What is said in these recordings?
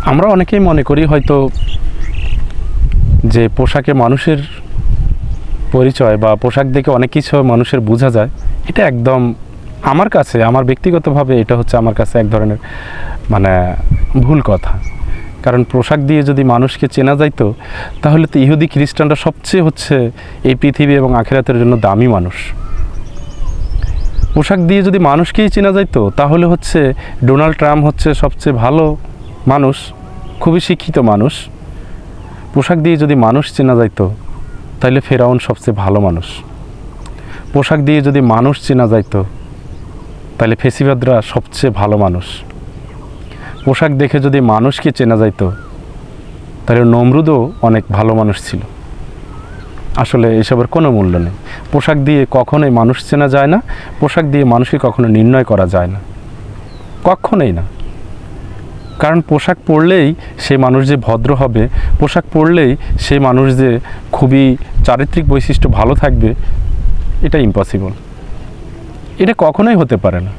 আমরা অনেকেই মনে করি হয়তো যে পোশাকে মানুষের পরিচয় বা পোশাক দেখে অনেক কিছু মানুষের বোঝা যায়। এটা একদম আমার কাছে, আমার ব্যক্তিগতভাবে এটা হচ্ছে আমার কাছে এক ধরনের মানে ভুল কথা। কারণ পোশাক দিয়ে যদি মানুষকে চেনা যাইতো তাহলে তো ইহুদি খ্রিস্টানরা সবচেয়ে হচ্ছে এই পৃথিবী এবং আখিরাতের জন্য দামি মানুষ। পোশাক দিয়ে যদি মানুষকেই চেনা যাইতো তাহলে হচ্ছে ডোনাল্ড ট্রাম্প হচ্ছে সবচেয়ে ভালো মানুষ, খুবই শিক্ষিত মানুষ। পোশাক দিয়ে যদি মানুষ চেনা যাইতো তাহলে ফেরাউন সবচেয়ে ভালো মানুষ। পোশাক দিয়ে যদি মানুষ চেনা যাইতো তাহলে ফেসিবাদরা সবচেয়ে ভালো মানুষ। পোশাক দেখে যদি মানুষকে চেনা যাইতো তাহলে নমরুদও অনেক ভালো মানুষ ছিল। আসলে এসবের কোনো মূল্য নেই। পোশাক দিয়ে কখনোই মানুষ চেনা যায় না, পোশাক দিয়ে মানুষকে কখনো নির্ণয় করা যায় না, কখনোই না। কারণ পোশাক পরলেই সে মানুষ যে ভদ্র হবে, পোশাক পরলেই সে মানুষ যে খুবই চারিত্রিক বৈশিষ্ট্য ভালো থাকবে, এটা ইম্পসিবল। এটা কখনোই হতে পারে না।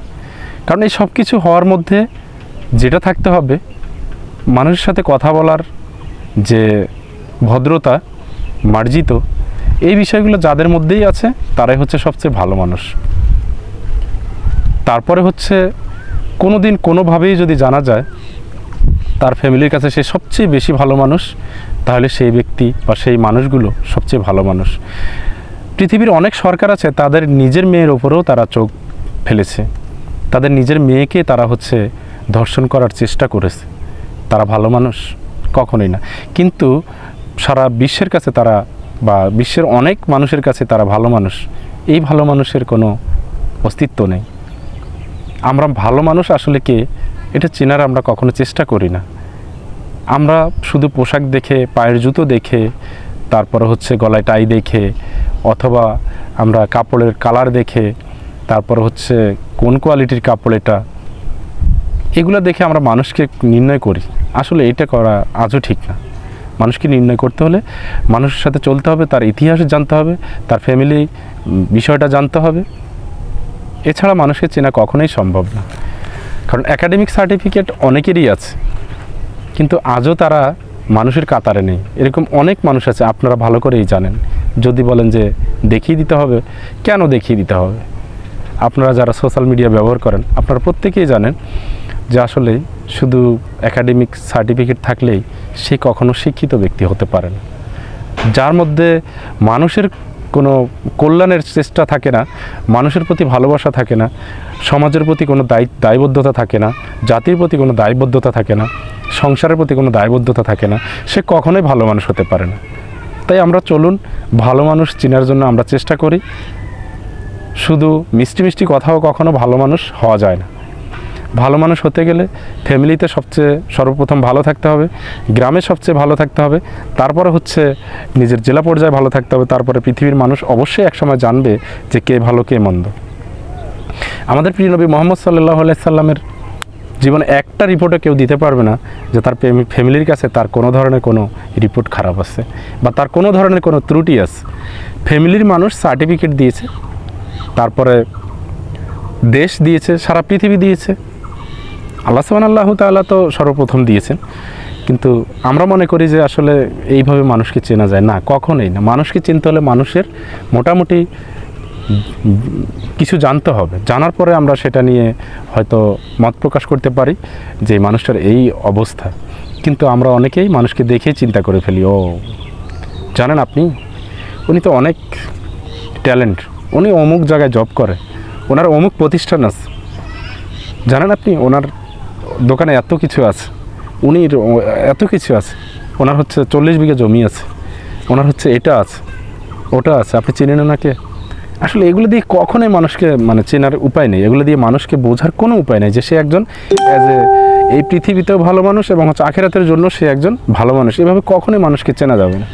কারণ এই সব কিছু হওয়ার মধ্যে যেটা থাকতে হবে, মানুষের সাথে কথা বলার যে ভদ্রতা, মার্জিত, এই বিষয়গুলো যাদের মধ্যেই আছে তারাই হচ্ছে সবচেয়ে ভালো মানুষ। তারপরে হচ্ছে কোনো দিন কোনোভাবেই যদি জানা যায় তার ফ্যামিলির কাছে সে সবচেয়ে বেশি ভালো মানুষ, তাহলে সেই ব্যক্তি বা সেই মানুষগুলো সবচেয়ে ভালো মানুষ। পৃথিবীর অনেক সরকার আছে তাদের নিজের মেয়ের ওপরেও তারা চোখ ফেলেছে, তাদের নিজের মেয়েকে তারা হচ্ছে ধর্ষণ করার চেষ্টা করেছে। তারা ভালো মানুষ? কখনোই না। কিন্তু সারা বিশ্বের কাছে তারা বা বিশ্বের অনেক মানুষের কাছে তারা ভালো মানুষ। এই ভালো মানুষের কোনো অস্তিত্ব নেই। আমরা ভালো মানুষ আসলে কে এটা চেনার আমরা কখনো চেষ্টা করি না। আমরা শুধু পোশাক দেখে, পায়ের জুতো দেখে, তারপরে হচ্ছে গলায় টাই দেখে, অথবা আমরা কাপড়ের কালার দেখে, তারপর হচ্ছে কোন কোয়ালিটির কাপড় এটা, এগুলো দেখে আমরা মানুষকে নির্ণয় করি। আসলে এটা করা আজও ঠিক না। মানুষকে নির্ণয় করতে হলে মানুষের সাথে চলতে হবে, তার ইতিহাস জানতে হবে, তার ফ্যামিলি বিষয়টা জানতে হবে। এছাড়া মানুষকে চেনা কখনোই সম্ভব না। কারণ একাডেমিক সার্টিফিকেট অনেকেরই আছে, কিন্তু আজও তারা মানুষের কাতারে নেই। এরকম অনেক মানুষ আছে, আপনারা ভালো করেই জানেন। যদি বলেন যে দেখিয়ে দিতে হবে, কেন দেখিয়ে দিতে হবে? আপনারা যারা সোশ্যাল মিডিয়া ব্যবহার করেন আপনারা প্রত্যেকেই জানেন যে আসলে শুধু একাডেমিক সার্টিফিকেট থাকলেই সে কখনো শিক্ষিত ব্যক্তি হতে পারে না। যার মধ্যে মানুষের কোনো কল্যাণের চেষ্টা থাকে না, মানুষের প্রতি ভালোবাসা থাকে না, সমাজের প্রতি কোনো দায়বদ্ধতা থাকে না, জাতির প্রতি কোনো দায়বদ্ধতা থাকে না, সংসারের প্রতি কোনো দায়বদ্ধতা থাকে না, সে কখনোই ভালো মানুষ হতে পারে না। তাই আমরা চলুন ভালো মানুষ চেনার জন্য আমরা চেষ্টা করি। শুধু মিষ্টি মিষ্টি কথাও কখনো ভালো মানুষ হওয়া যায় না। ভালো মানুষ হতে গেলে ফ্যামিলিতে সবচেয়ে সর্বপ্রথম ভালো থাকতে হবে, গ্রামে সবচেয়ে ভালো থাকতে হবে, তারপরে হচ্ছে নিজের জেলা পর্যায়ে ভালো থাকতে হবে, তারপরে পৃথিবীর মানুষ অবশ্যই একসময় জানবে যে কে ভালো কে মন্দ। আমাদের প্রিয় নবী মুহাম্মদ সাল্লাল্লাহু আলাইহি সাল্লামের জীবনে একটা রিপোর্টও কেউ দিতে পারবে না যে তার ফ্যামিলির কাছে তার কোনো ধরনের কোনো রিপোর্ট খারাপ আছে বা তার কোনো ধরনের কোনো ত্রুটি আছে। ফ্যামিলির মানুষ সার্টিফিকেট দিয়েছে, তারপরে দেশ দিয়েছে, সারা পৃথিবী দিয়েছে, আল্লাহ সুবহানাহু তাআলা তো সর্বপ্রথম দিয়েছেন। কিন্তু আমরা মনে করি যে আসলে এইভাবে মানুষকে চেনা যায় না, কখনোই না। মানুষকে চিনতে হলে মানুষের মোটামুটি কিছু জানতে হবে, জানার পরে আমরা সেটা নিয়ে হয়তো মত প্রকাশ করতে পারি যে মানুষটার এই অবস্থা। কিন্তু আমরা অনেকেই মানুষকে দেখেই চিন্তা করে ফেলি, ও জানেন আপনি উনি তো অনেক ট্যালেন্ট, উনি অমুক জায়গায় জব করে, ওনার অমুক প্রতিষ্ঠান আছে, জানেন আপনি ওনার দোকানে এত কিছু আছে, উনি এত কিছু আছে, ওনার হচ্ছে 40 বিঘা জমি আছে, ওনার হচ্ছে এটা আছে ওটা আছে, আপনি চিনেন ওনাকে? আসলে এগুলো দিয়ে কখনোই মানুষকে মানে চেনার উপায় নেই, এগুলো দিয়ে মানুষকে বোঝার কোনো উপায় নেই যে সে একজন এই পৃথিবীতেও ভালো মানুষ এবং হচ্ছে আখিরাতের জন্য সে একজন ভালো মানুষ। এভাবে কখনোই মানুষকে চেনা যাবে না।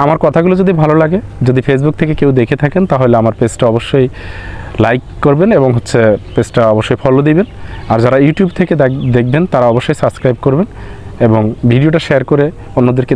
আমার কথাগুলো যদি ভালো লাগে, যদি ফেসবুক থেকে কেউ দেখে থাকেন, তাহলে আমার পেজটা অবশ্যই লাইক করবেন এবং হচ্ছে পেজটা অবশ্যই ফলো দিবেন। আর যারা ইউটিউব থেকে দেখবেন তারা অবশ্যই সাবস্ক্রাইব করবেন এবং ভিডিওটা শেয়ার করে অন্যদেরকে